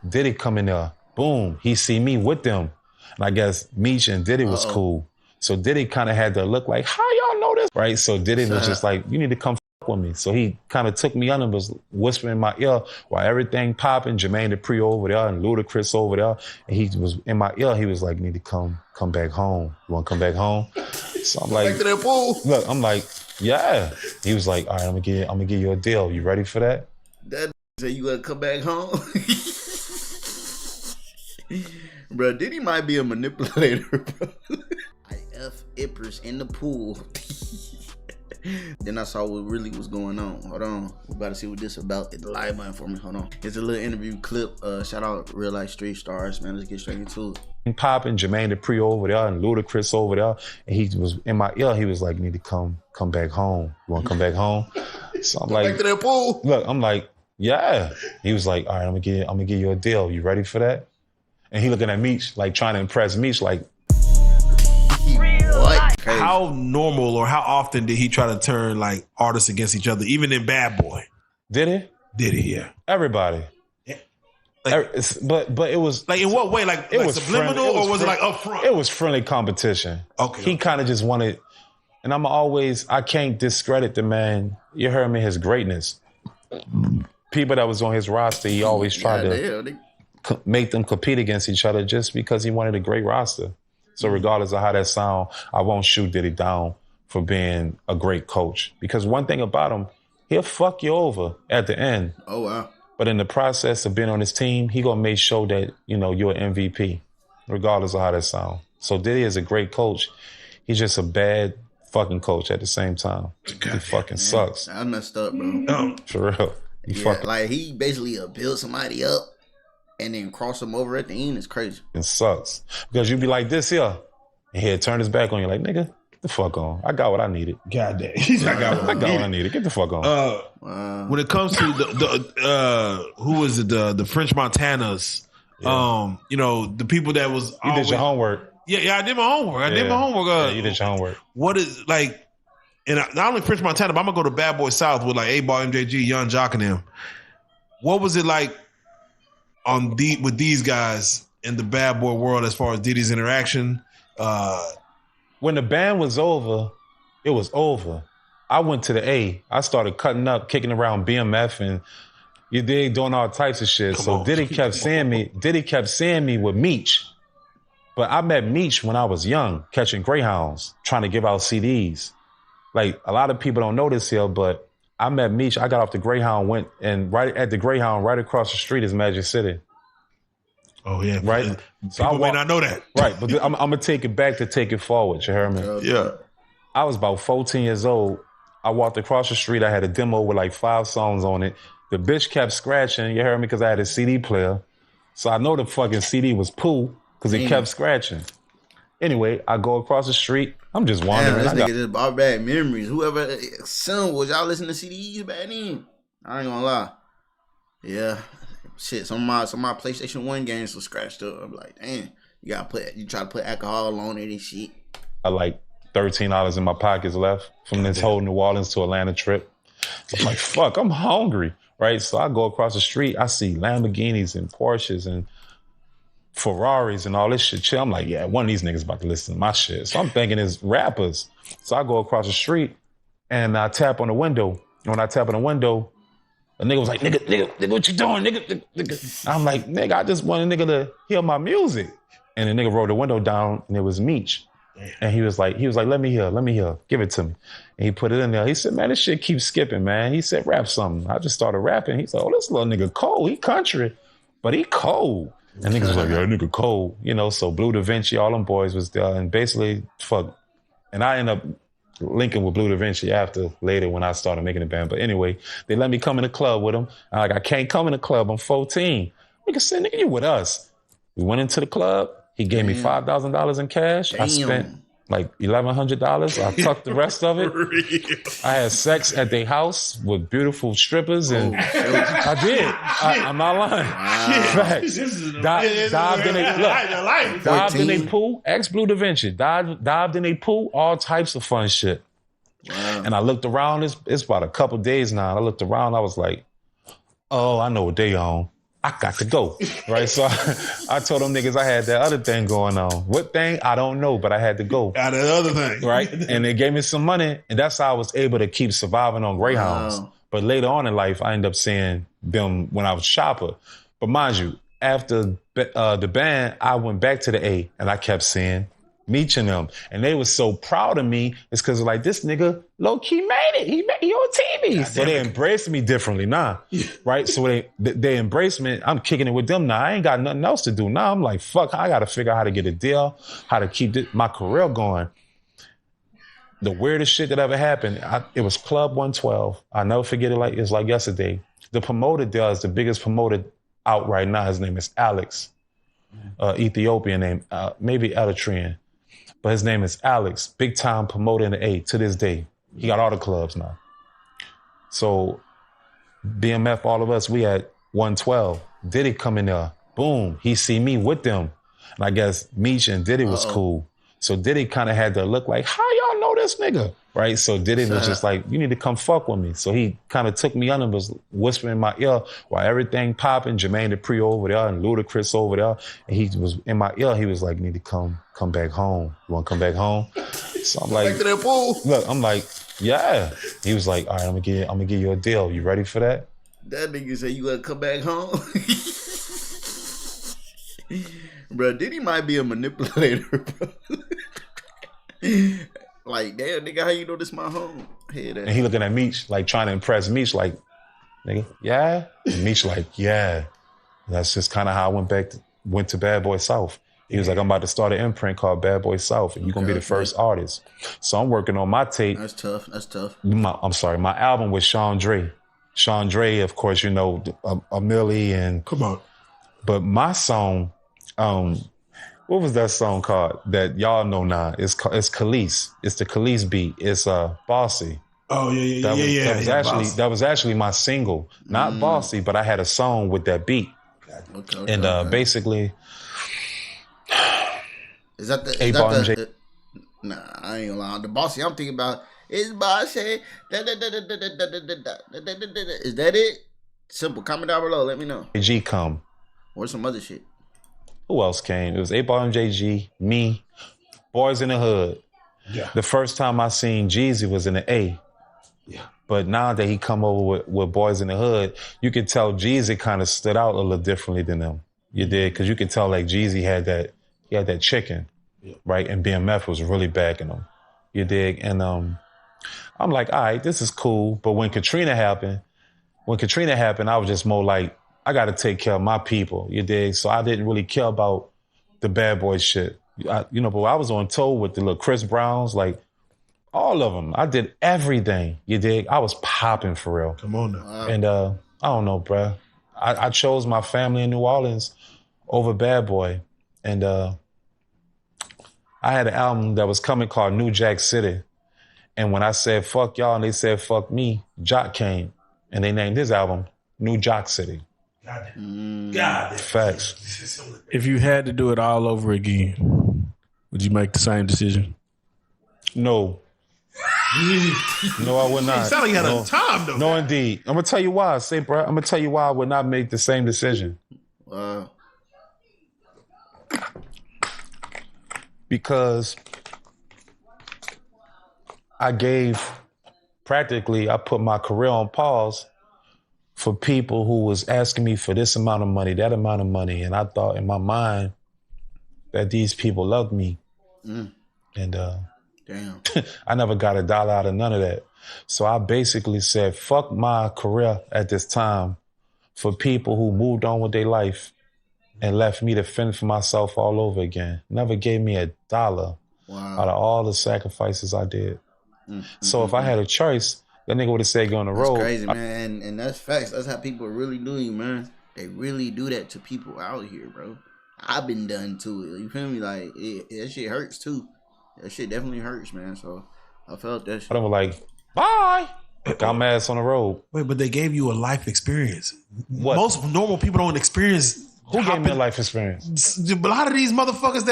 Diddy come in there. Boom. He see me with them. And I guess Meech and Diddy was cool. So Diddy kind of had to look like, how y'all know this? Right? So Diddy was just like, you need to come with me. So he kind of took me under and was whispering in my ear while everything popping, Jermaine Dupri over there and Ludacris over there. And he was in my ear. He was like, you need to come back home. You want to come back home? So I'm like, back to that pool. Look, I'm like, yeah. He was like, all right, I'm gonna give you a deal. You ready for that? That said you gotta come back home. Bro, Diddy might be a manipulator, bro. I ppers in the pool. Then I saw what really was going on. Hold on. We're about to see what this about. Hit the live button for me. Hold on. It's a little interview clip. Shout out real life street stars, man. Let's get straight into it. Popping, Jermaine Dupri over there and Ludacris over there. And he was in my ear. He was like, you need to come back home. You want to come back home? So I'm like, back to that pool. Look, I'm like, yeah. He was like, all right, I'm gonna give you a deal. You ready for that? And he looking at Meech, like trying to impress Meech, like, what? Crazy. How normal or how often did he try to turn like artists against each other, even in Bad Boy? Did he? Did he? Yeah. Everybody. Yeah. Like, but it was like in what way? Like it was subliminal, or was it like upfront? It was friendly competition. Okay. He kind of just wanted, and I can't discredit the man. You heard me, his greatness. People that was on his roster, he always tried to make them compete against each other just because he wanted a great roster. So regardless of how that sound, I won't shoot Diddy down for being a great coach. Because one thing about him, he'll fuck you over at the end. Oh, wow. But in the process of being on his team, he gonna make sure that, you're an MVP, regardless of how that sound. So Diddy is a great coach. He's just a bad fucking coach at the same time. He fucking sucks. I messed up, bro. No. For real. Like he basically build somebody up and then cross them over at the end. Is crazy. It sucks. Because you be like this here, and he'll turn his back on you like, nigga, get the fuck on. I got what I needed. God damn. I got what I needed. Get the fuck on. When it comes to the who was it, the French Montanas, the people that was You did your homework. Yeah, I did my homework. I did my homework. You did your homework. What is like, and not only French Montana, but I'm gonna go to Bad Boy South with like A-Ball, MJG, Young Jock, and them. What was it like with these guys in the Bad Boy world as far as Diddy's interaction? When the band was over, it was over. I went to the A. I started cutting up, kicking around BMF, and you dig, doing all types of shit. Diddy kept seeing me with Meech. But I met Meech when I was young, catching Greyhounds, trying to give out CDs. Like, a lot of people don't know this here, but I met Meech. I got off the Greyhound, and right at the Greyhound, right across the street is Magic City. Oh, yeah. Right? People may not know that. Right, but I'm going to take it back to take it forward, you heard me? Yeah. I was about 14 years old. I walked across the street. I had a demo with like 5 songs on it. The bitch kept scratching, you heard me, because I had a CD player. So I know the fucking CD was poo because it kept scratching. Anyway, I go across the street. I'm just wandering. This nigga just brought back memories. Whoever, son, was y'all listening to CDs back then? I ain't gonna lie. Yeah. Shit, some of my PlayStation 1 games were scratched up. I'm like, damn, you try to put alcohol on it and shit. I like $13 in my pockets left from this whole New Orleans to Atlanta trip. So I'm like, fuck, I'm hungry, right? So I go across the street. I see Lamborghinis and Porsches and Ferraris and all this shit. Chill. I'm like, yeah, one of these niggas about to listen to my shit. So I'm thinking it's rappers. So I go across the street and I tap on the window. And when I tap on the window, a nigga was like, nigga, what you doing? Nigga. I'm like, nigga, I just want a nigga to hear my music. And the nigga rolled the window down and it was Meech. And he was like, let me hear, give it to me. And he put it in there. He said, man, this shit keeps skipping, man. He said, rap something. I just started rapping. He said, oh, this little nigga cold. He country, but he cold. And niggas was like, yeah, nigga cold. So Blue Da Vinci, all them boys was there. And basically, fuck. And I ended up linking with Blue Da Vinci later when I started making the band. But anyway, they let me come in the club with them. I'm like, I can't come in the club. I'm 14. Nigga said, nigga, you with us. We went into the club. He gave me $5,000 in cash. Damn. I spent like $1,100. I tucked the rest of it. I had sex at their house with beautiful strippers, and I did. I'm not lying. Facts. Dived in a pool. Ex Blue Da Vinci. Dived in a pool. All types of fun shit. Wow. And I looked around. It's about a couple days now. I looked around. I was like, oh, I know what they on. I got to go, right? So I told them niggas I had that other thing going on. What thing? I don't know, but I had to go. Out of the other thing. Right? And they gave me some money, and that's how I was able to keep surviving on Greyhounds. Wow. But later on in life, I ended up seeing them when I was shopper. But mind you, after the band, I went back to the A, and I kept seeing Meech and them. And they were so proud of me. It's because like, this nigga low-key made it. He on TV. So they embraced me differently now. Right? So they embraced me. I'm kicking it with them now. I ain't got nothing else to do now. I'm like, fuck, I got to figure out how to get a deal, how to keep my career going. The weirdest shit that ever happened, it was Club 112. I'll never forget it it's like yesterday. The promoter there is the biggest promoter out right now. His name is Alex. Ethiopian name, maybe Eritrean. But his name is Alex, big time promoter in the A to this day. He got all the clubs now. So BMF, all of us, we at 112. Diddy come in there. Boom. He see me with them. And I guess Meech and Diddy was cool. So Diddy kind of had to look like, how y'all know this nigga? Right? So Diddy was just like, you need to come fuck with me. So he kind of took me under and was whispering in my ear while everything popping, Jermaine Dupri over there and Ludacris over there. And he was in my ear. He was like, you need to come back home. You want to come back home? So I'm like, Back to that pool. Look, I'm like, yeah. He was like, all right, I'm gonna give you a deal. You ready for that? That nigga said you gotta come back home. Bro, Diddy might be a manipulator, bro. Like, damn, nigga, how you know this my home? And he looking at Meech, like trying to impress Meech, like, nigga, yeah? And Meech like, yeah. And that's just kind of how I went to Bad Boy South. He was like, I'm about to start an imprint called Bad Boy South, and you're going to be the first artist. So I'm working on my tape. That's tough. My album with Sean Dre. Sean Dre, of course, you know, a Millie and... Come on. But my song... what was that song called that y'all know now? It's Khalees. It's the Khalees beat. It's Bossy. Oh yeah. That was actually my single. Not Bossy, but I had a song with that beat. Okay, and basically, is that nah, I ain't gonna lie. The Bossy I'm thinking about is Bossy. Is that it? Simple. Comment down below. Let me know. G come. Or some other shit. Who else came? It was 8Ball MJG, me, Boys in the Hood. Yeah. The first time I seen Jeezy was in the A. Yeah. But now that he come over with Boys in the Hood, you could tell Jeezy kind of stood out a little differently than them. You did? Because you could tell like Jeezy had that chicken, right? And BMF was really backing him. You dig? And I'm like, all right, this is cool. But when Katrina happened, I was just more like, I got to take care of my people, you dig? So I didn't really care about the Bad Boy shit. But I was on tour with the little Chris Browns, like all of them. I did everything, you dig? I was popping for real. Come on now. Wow. And I don't know, bruh. I chose my family in New Orleans over Bad Boy. And I had an album that was coming called New Jack City. And when I said, fuck y'all, and they said, fuck me, Jock came. And they named his album New Jock City. God. Facts. If you had to do it all over again, would you make the same decision? No. No, I would not. It sounded like you had a time, though. No, indeed. I'm going to tell you why. I'm going to tell you why I would not make the same decision. Wow. Because I put my career on pause for people who was asking me for this amount of money, that amount of money. And I thought in my mind that these people loved me. And damn, I never got $1 out of none of that. So I basically said, fuck my career at this time for people who moved on with their life and left me to fend for myself all over again. Never gave me $1 out of all the sacrifices I did. So if I had a choice, that nigga would have said go on the road. That's crazy, man. And that's facts. That's how people really do you, man. They really do that to people out here, bro. I've been done to it. You feel me? Like, that shit hurts, too. That shit definitely hurts, man. So, I felt that shit. I was like, bye. Got my ass on the road. Wait, but they gave you a life experience. What? Most normal people don't experience. Who gave me a life experience? A lot of these motherfuckers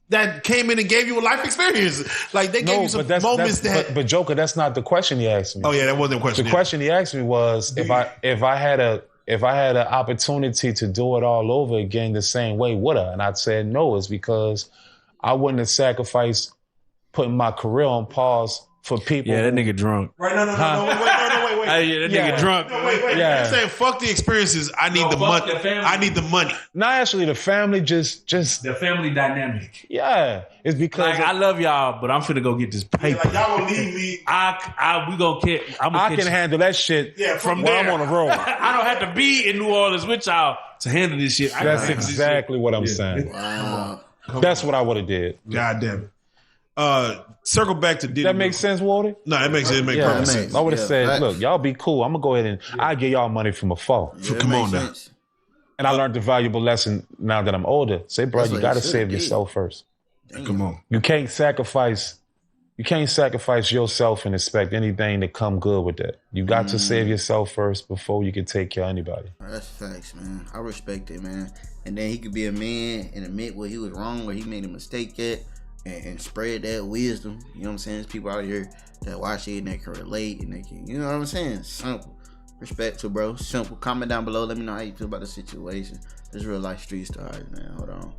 that came in and gave you a life experience. Like, they gave you some moments that... But Joker, that's not the question he asked me. Oh, yeah, that wasn't the question. The question he asked me was, if I had if I had an opportunity to do it all over again the same way, would I? And I said no. It's because I wouldn't have sacrificed putting my career on pause for people. Yeah, that nigga drunk. Right? No, wait. Hey, yeah, that nigga drunk. No, wait. Yeah. You're saying fuck the experiences. I need the money. I need the money. Not actually the family, just The family dynamic. yeah. It's because Like, I love y'all, but I'm finna go get this paper. Like y'all gonna leave me. We gonna catch. I can handle that shit from while there. I'm on the road. I don't have to be in New Orleans with y'all to handle this shit. I That's can handle this exactly what I'm saying. Wow. That's what I would have did. God damn it. Circle back to Diddy. That makes sense, Walter? No, it makes perfect that sense. makes- I would have Yeah, said, facts. look, y'all be cool. I'm going to go ahead and I give y'all money from afar. Yeah, Come it on makes now. sense. And I learned the valuable lesson now that I'm older. Say, bro, That's you what got to you should save do. yourself first. Come on. You can't sacrifice yourself and expect anything to come good with that. You got to save yourself first before you can take care of anybody. That's facts, man. I respect it, man. And then he could be a man and admit where he was wrong, where he made a mistake at, and spread that wisdom. You know what I'm saying? There's people out here that watch it and they can relate and they can, you know what I'm saying? Simple. Respect to bro. Simple. Comment down below. Let me know how you feel about the situation. This real life street stars, man. Hold on.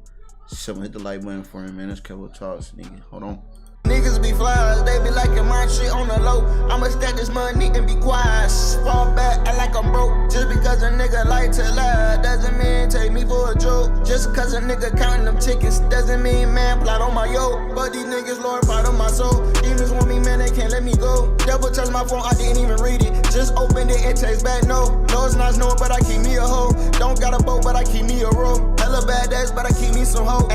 Someone hit the like button for him, man. That's Kevo Talks, nigga. Hold on. Niggas be flies, they be liking my shit on the low. I'ma stack this money and be quiet. Fall back, act like I'm broke. Just because a nigga like to lie, doesn't mean take me for a joke. Just cause a nigga counting them tickets, doesn't mean man plot on my yoke. But these niggas Lord part of my soul. Demons want me, man, they can't let me go. Double touch my phone, I didn't even read it. Just opened it, it takes back no. No, it's not snow, but I keep me a hoe. Don't got a boat, but I keep me a rope. Hella bad days, but I keep me some hope.